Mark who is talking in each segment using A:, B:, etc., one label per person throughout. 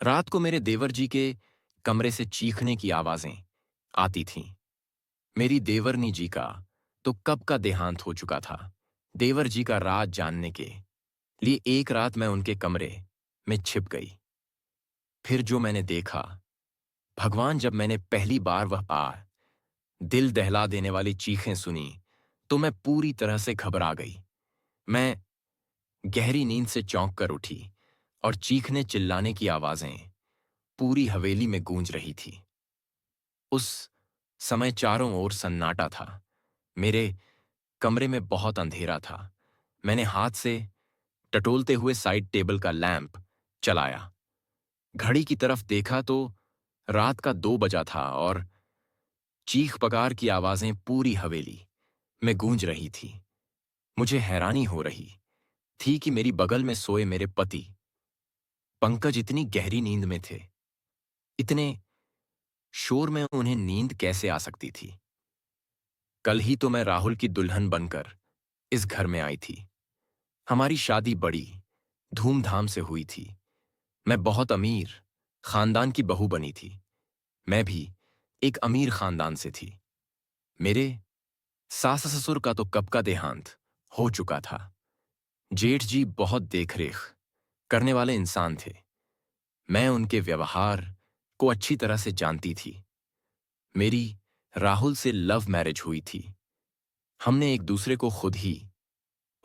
A: रात को मेरे देवर जी के कमरे से चीखने की आवाजें आती थीं। मेरी देवरनी जी का तो कब का देहांत हो चुका था। देवर जी का राज जानने के लिए एक रात मैं उनके कमरे में छिप गई। फिर जो मैंने देखा, भगवान, जब मैंने पहली बार वह दिल दहला देने वाली चीखें सुनी तो मैं पूरी तरह से घबरा गई। मैं गहरी नींद से चौंक कर उठी और चीखने चिल्लाने की आवाजें पूरी हवेली में गूंज रही थी। उस समय चारों ओर सन्नाटा था। मेरे कमरे में बहुत अंधेरा था। मैंने हाथ से टटोलते हुए साइड टेबल का लैंप चलाया। घड़ी की तरफ देखा तो रात का 2 बजा था और चीख पकार की आवाजें पूरी हवेली में गूंज रही थी। मुझे हैरानी हो रही थी कि मेरी बगल में सोए मेरे पति पंकज इतनी गहरी नींद में थे। इतने शोर में उन्हें नींद कैसे आ सकती थी। कल ही तो मैं राहुल की दुल्हन बनकर इस घर में आई थी। हमारी शादी बड़ी धूमधाम से हुई थी। मैं बहुत अमीर खानदान की बहू बनी थी। मैं भी एक अमीर खानदान से थी। मेरे सास ससुर का तो कब का देहांत हो चुका था। जेठ जी बहुत देखरेख करने वाले इंसान थे। मैं उनके व्यवहार को अच्छी तरह से जानती थी। मेरी राहुल से लव मैरिज हुई थी। हमने एक दूसरे को खुद ही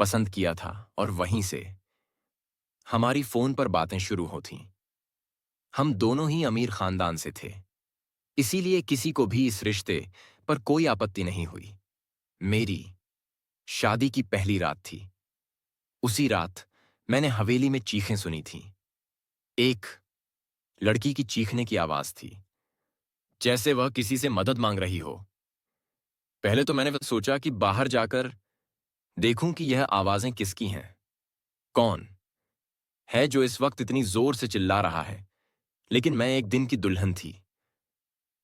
A: पसंद किया था और वहीं से हमारी फोन पर बातें शुरू होती। हम दोनों ही अमीर खानदान से थे, इसीलिए किसी को भी इस रिश्ते पर कोई आपत्ति नहीं हुई। मेरी शादी की पहली रात थी। उसी रात मैंने हवेली में चीखें सुनी थीं। एक लड़की की चीखने की आवाज थी, जैसे वह किसी से मदद मांग रही हो। पहले तो मैंने सोचा कि बाहर जाकर देखूं कि यह आवाजें किसकी हैं। कौन है जो इस वक्त इतनी जोर से चिल्ला रहा है। लेकिन मैं एक दिन की दुल्हन थी,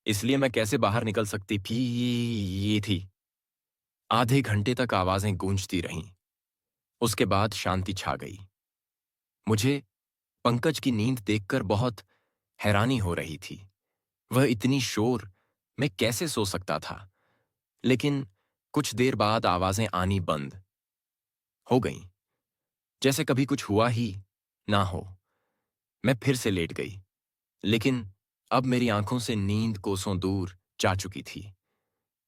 A: इसलिए मैं कैसे बाहर निकल सकती थी। ये थी। आधे घंटे तक आवाजें गूंजती रहीं। उसके बाद शांति छा गई। मुझे पंकज की नींद देखकर बहुत हैरानी हो रही थी। वह इतनी शोर में कैसे सो सकता था। लेकिन कुछ देर बाद आवाजें आनी बंद हो गईं, जैसे कभी कुछ हुआ ही ना हो। मैं फिर से लेट गई, लेकिन अब मेरी आंखों से नींद कोसों दूर जा चुकी थी।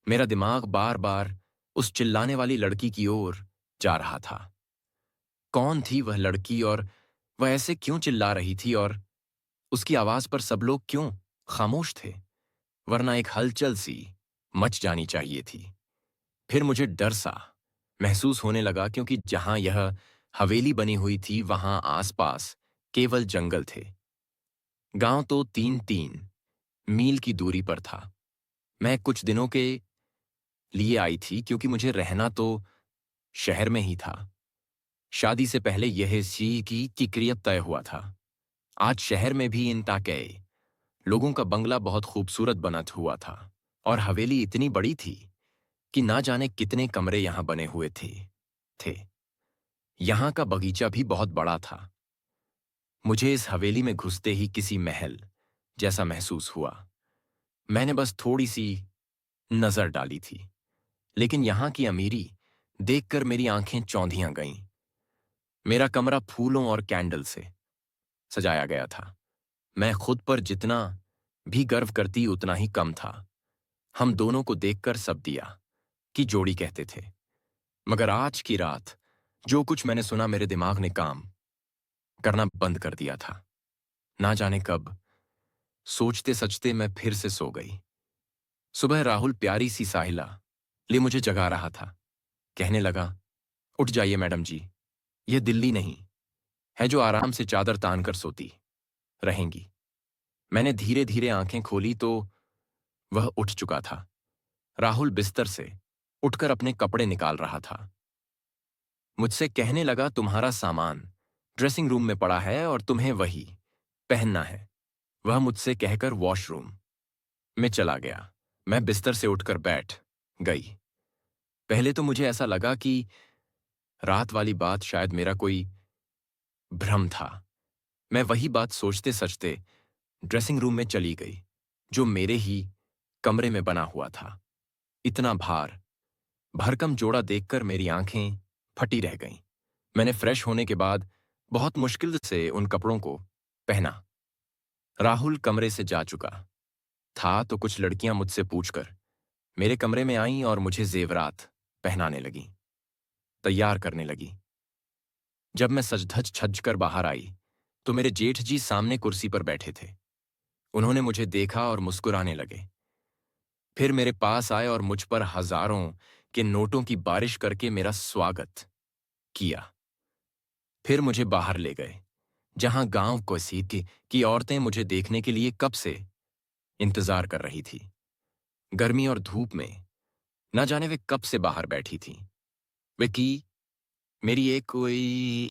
A: मेरा दिमाग बार बार उस चिल्लाने वाली लड़की की ओर जा रहा था। कौन थी वह लड़की और वह ऐसे क्यों चिल्ला रही थी और उसकी आवाज पर सब लोग क्यों खामोश थे, वरना एक हलचल सी मच जानी चाहिए थी। फिर मुझे डर सा महसूस होने लगा, क्योंकि जहां यह हवेली बनी हुई थी वहां आसपास केवल जंगल थे। गांव तो 3-3 मील की दूरी पर था। मैं कुछ दिनों के लिए आई थी, क्योंकि मुझे रहना तो शहर में ही था। शादी से पहले यह सी की किक्रियत तय हुआ था। आज शहर में भी इन ताकय लोगों का बंगला बहुत खूबसूरत बना हुआ था और हवेली इतनी बड़ी थी कि ना जाने कितने कमरे यहां बने हुए थे। यहां का बगीचा भी बहुत बड़ा था। मुझे इस हवेली में घुसते ही किसी महल जैसा महसूस हुआ। मैंने बस थोड़ी सी नजर डाली थी, लेकिन यहां की अमीरी देखकर मेरी आंखें चौंधियां गईं। मेरा कमरा फूलों और कैंडल से सजाया गया था। मैं खुद पर जितना भी गर्व करती उतना ही कम था। हम दोनों को देखकर सब दिया की जोड़ी कहते थे। मगर आज की रात जो कुछ मैंने सुना, मेरे दिमाग ने काम करना बंद कर दिया था। ना जाने कब सोचते सचते मैं फिर से सो गई। सुबह राहुल प्यारी सी साहिला ले मुझे जगा रहा था। कहने लगा, उठ जाइए मैडम जी, यह दिल्ली नहीं है जो आराम से चादर तान कर सोती रहेंगी। मैंने धीरे धीरे आंखें खोली तो वह उठ चुका था। राहुल बिस्तर से उठकर अपने कपड़े निकाल रहा था। मुझसे कहने लगा, तुम्हारा सामान ड्रेसिंग रूम में पड़ा है और तुम्हें वही पहनना है। वह मुझसे कहकर वॉशरूम में चला गया। मैं बिस्तर से उठकर बैठ गई। पहले तो मुझे ऐसा लगा कि रात वाली बात शायद मेरा कोई भ्रम था। मैं वही बात सोचते सचते ड्रेसिंग रूम में चली गई, जो मेरे ही कमरे में बना हुआ था। इतना भार, भरकम जोड़ा देखकर मेरी आंखें फटी रह गईं। मैंने फ्रेश होने के बाद बहुत मुश्किल से उन कपड़ों को पहना। राहुल कमरे से जा चुका था तो कुछ लड़कियां मुझसे पूछकर मेरे कमरे में आईं और मुझे जेवरात पहनाने लगीं, तैयार करने लगी। जब मैं सज-धज छज्जकर बाहर आई, तो मेरे जेठ जी सामने कुर्सी पर बैठे थे। उन्होंने मुझे देखा और मुस्कुराने लगे। फिर मेरे पास आए और मुझ पर हजारों के नोटों की बारिश करके मेरा स्वागत किया। फिर मुझे बाहर ले गए, जहां गांव कोसीद की औरतें मुझे देखने के लिए कब से इंतजार कर रही थी। गर्मी और धूप में न जाने वे कब से बाहर बैठी थीं। वे की मेरी एक कोई